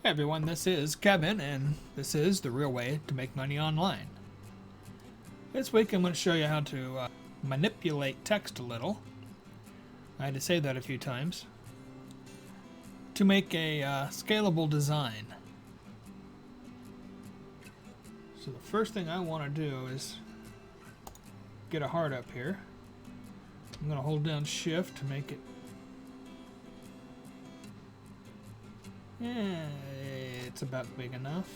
Hey everyone, this is Kevin, and this is the real way to make money online. This week I'm going to show you how to manipulate text a little. I had to say that a few times. To make a scalable design. So the first thing I want to do is get a heart up here. I'm going to hold down Shift to make it. It's about big enough.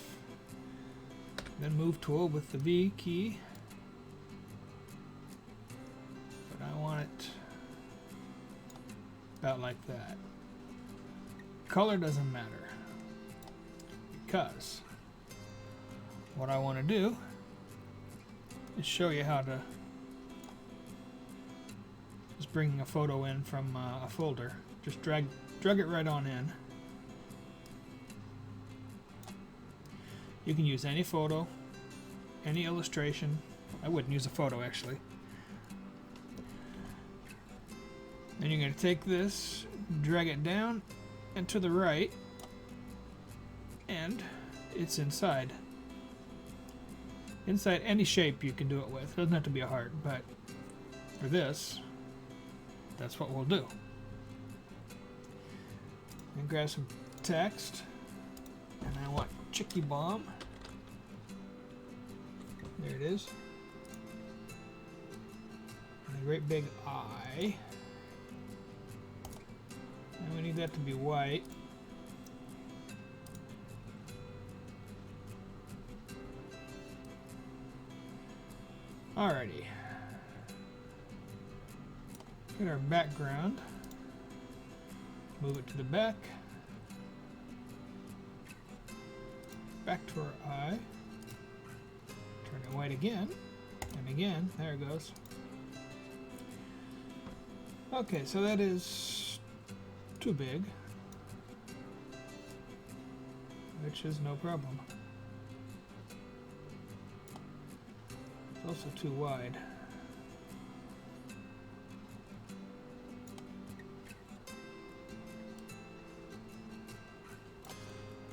Then move tool with the V key. But I want it about like that. Color doesn't matter, because what I want to do is show you how to just bring a photo in from a folder. Just drag it right on in. You can use any photo, any illustration. I wouldn't use a photo actually. Then you're going to take this, drag it down and to the right, and it's inside. Inside any shape you can do it with. It doesn't have to be a heart, but for this, that's what we'll do. And grab some text, and I want Chicky Bomb. There it is. And a great big eye. And we need that to be white. Alrighty. Get our background. Move it to the back. Back to our eye. Turn it white again. And again. There it goes. Okay, so that is too big. Which is no problem. It's also too wide.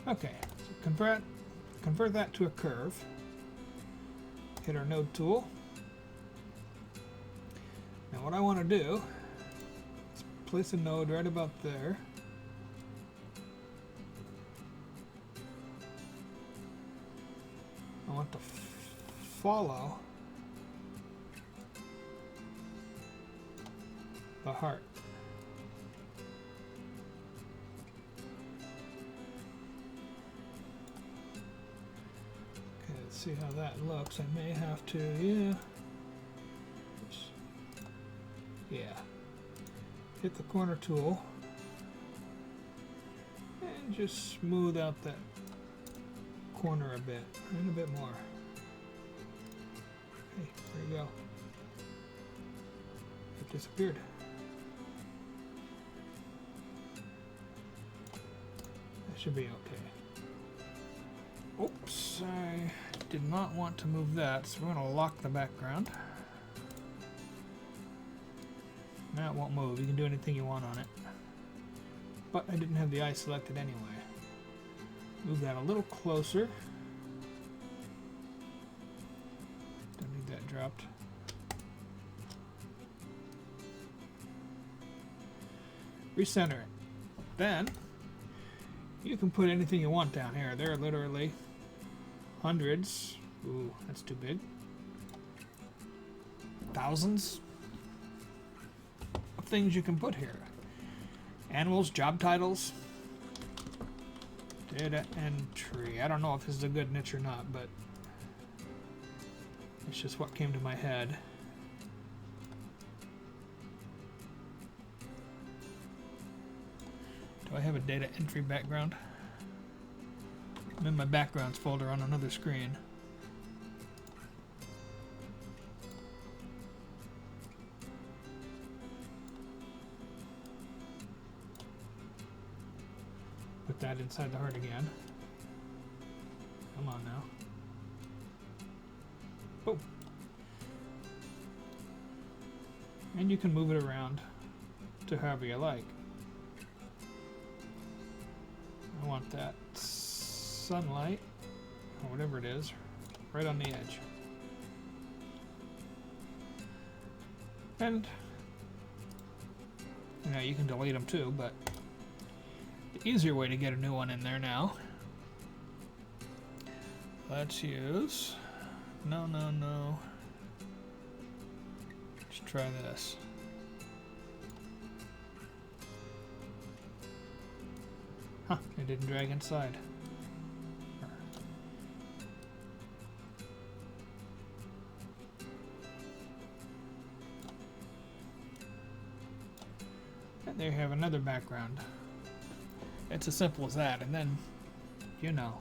Okay, so convert that to a curve. Hit our node tool. Now what I want to do is place a node right about there. I want to follow the heart. Okay, let's see how that looks. I may have to, hit the corner tool and just smooth out that corner a bit, and a bit more. Okay, there you go. It disappeared. That should be okay. Oops, I did not want to move that, so we're going to lock the background. Now it won't move. You can do anything you want on it. But I didn't have the eye selected anyway. Move that a little closer. Don't need that dropped. Recenter it. Then you can put anything you want down here. There are literally hundreds. Ooh, that's too big. Thousands of things you can put here. Animals, job titles, data entry. I don't know if this is a good niche or not, but it's just what came to my head. Do I have a data entry background? I'm in my backgrounds folder on another screen. Put that inside the heart again. Come on now. Oh. And you can move it around to however you like. I want that sunlight, or whatever it is, right on the edge. And, you know, you can delete them too, but the easier way to get a new one in there now, let's use, no. Let's try this. Huh, it didn't drag inside. And there you have another background. It's as simple as that. And then, you know,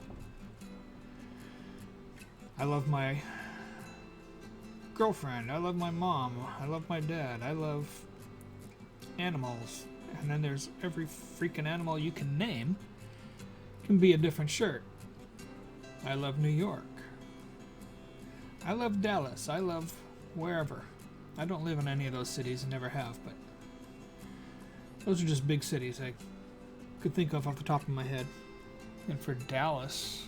I love my girlfriend, I love my mom, I love my dad, I love animals. And then there's every freaking animal you can name can be a different shirt. I love New York. I love Dallas. I love wherever. I don't live in any of those cities and never have, but those are just big cities I could think of off the top of my head. And for Dallas,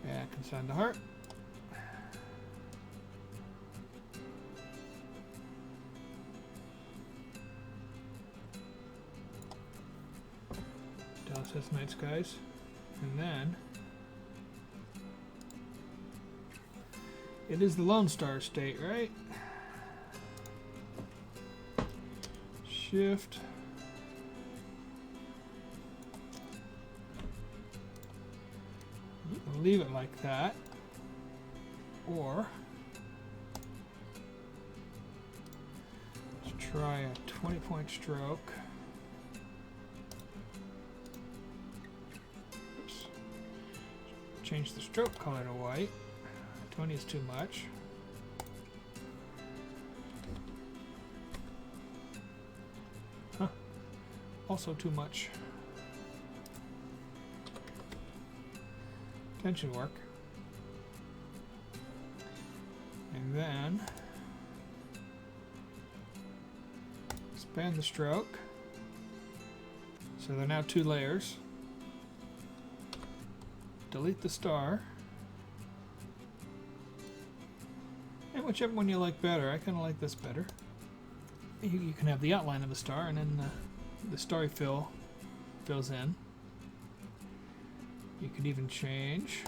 back inside the heart. Dallas has night skies. And then it is the Lone Star State, right? Shift. You can leave it like that. Or let's try a 20-point stroke. Oops. Change the stroke color to white. 20 is too much. Huh. Also too much. Tension work. And then expand the stroke. So they're now 2 layers. Delete the star. And whichever one you like better. I kind of like this better. You can have the outline of the star, and then the starry fill fills in. You could even change.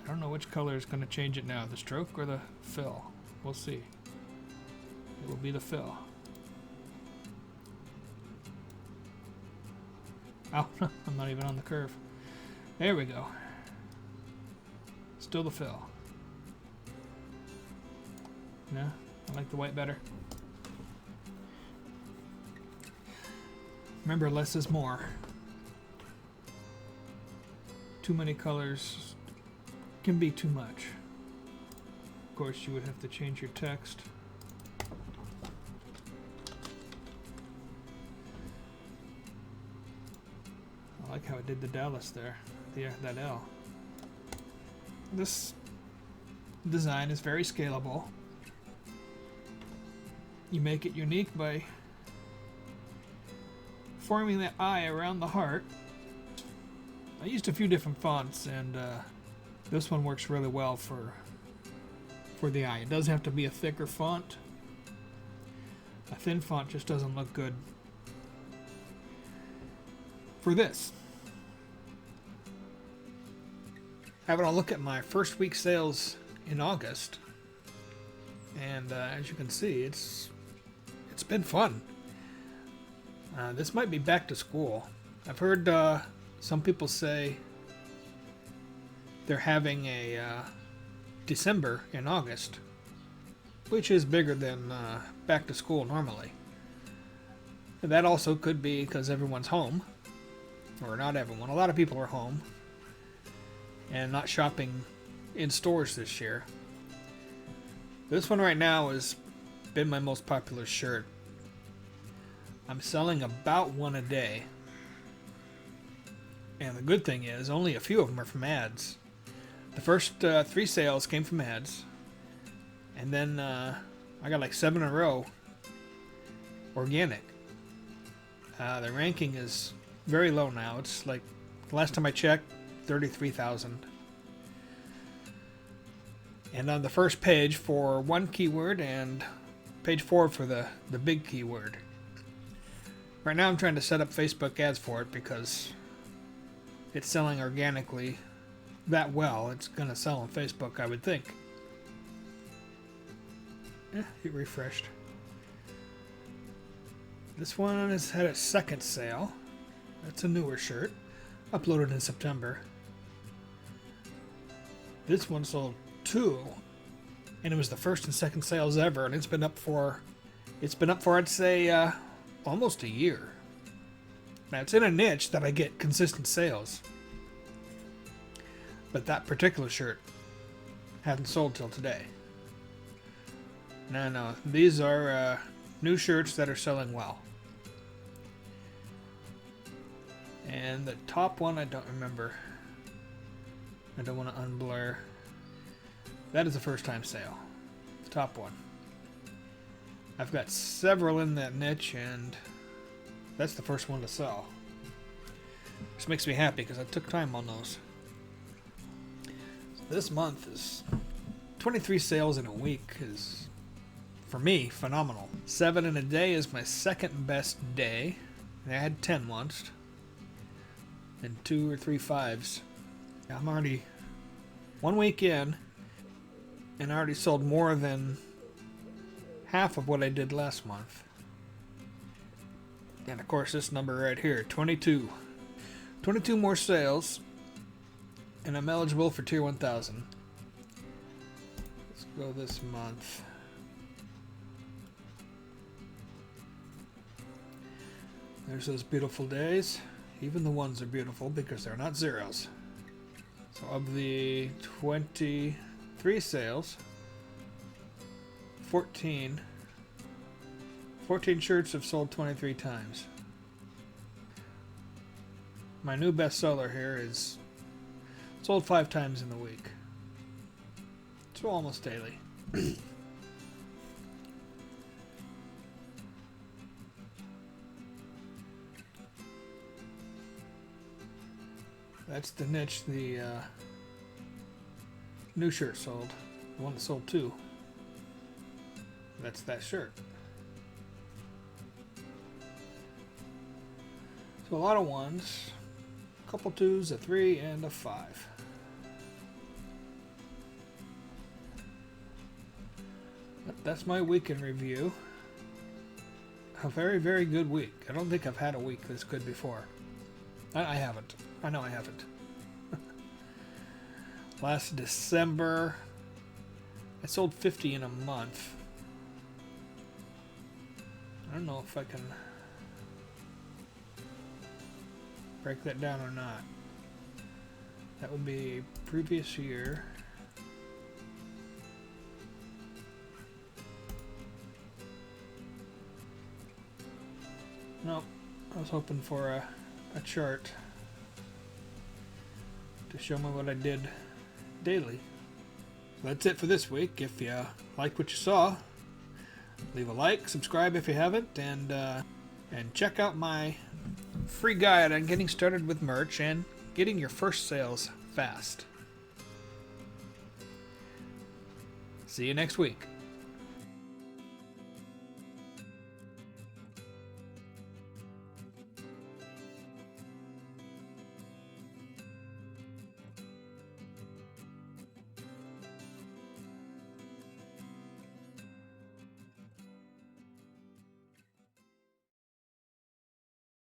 I don't know which color is going to change it now, the stroke or the fill. We'll see. It will be the fill. Oh, I'm not even on the curve. There we go. Still the fill. No, I like the white better. Remember, less is more. Too many colors can be too much. Of course, you would have to change your text. I like how it did the Dallas there, that L. This design is very scalable. You make it unique by forming the eye around the heart. I used a few different fonts, and this one works really well for the eye. It does have to be a thicker font. A thin font just doesn't look good for this. Having a look at my first week sales in August, and as you can see, it's been fun. This might be back to school. I've heard some people say they're having a December in August, which is bigger than back to school normally. And that also could be because everyone's home, or not everyone. A lot of people are home and not shopping in stores this year. This one right now has been my most popular shirt. I'm selling about one a day. And the good thing is, only a few of them are from ads. The first 3 sales came from ads. And then I got like 7 in a row organic. The ranking is very low now. It's like, last time I checked, 33,000. And on the first page for one keyword and page 4 for the big keyword. Right now I'm trying to set up Facebook ads for it because it's selling organically that well. It's going to sell on Facebook, I would think. It refreshed. This one has had its second sale. That's a newer shirt, uploaded in September. This one sold 2, and it was the first and second sales ever, and it's been up for I'd say almost a year. Now it's in a niche that I get consistent sales, but that particular shirt hadn't sold till today. No, these are new shirts that are selling well. And the top one, I don't remember. I don't want to unblur. That is a first time sale. The top one. I've got several in that niche, and that's the first one to sell. This makes me happy because I took time on those. This month is 23 sales in a week is, for me, phenomenal. 7 in a day is my second best day. I had 10 once. And 2 or 3 5s. I'm already 1 week in, and I already sold more than half of what I did last month. And of course this number right here, 22. 22 more sales, and I'm eligible for Tier 1000. Let's go this month. There's those beautiful days. Even the ones are beautiful because they're not zeros. So of the 23 sales, 14 shirts have sold 23 times. My new bestseller here is sold 5 times in the week. So almost daily. That's the niche the new shirt sold. The one that sold 2. That's that shirt. So a lot of 1s, a couple 2s, a 3, and a 5. But that's my week in review. A very, very good week. I don't think I've had a week this good before. I haven't. I know I haven't. Last December, I sold 50 in a month. I don't know if I can break that down or not. That would be previous year. Nope. I was hoping for a chart to show me what I did daily. So that's it for this week. If you liked what you saw, leave a like, subscribe if you haven't, and check out my free guide on getting started with merch and getting your first sales fast. See you next week.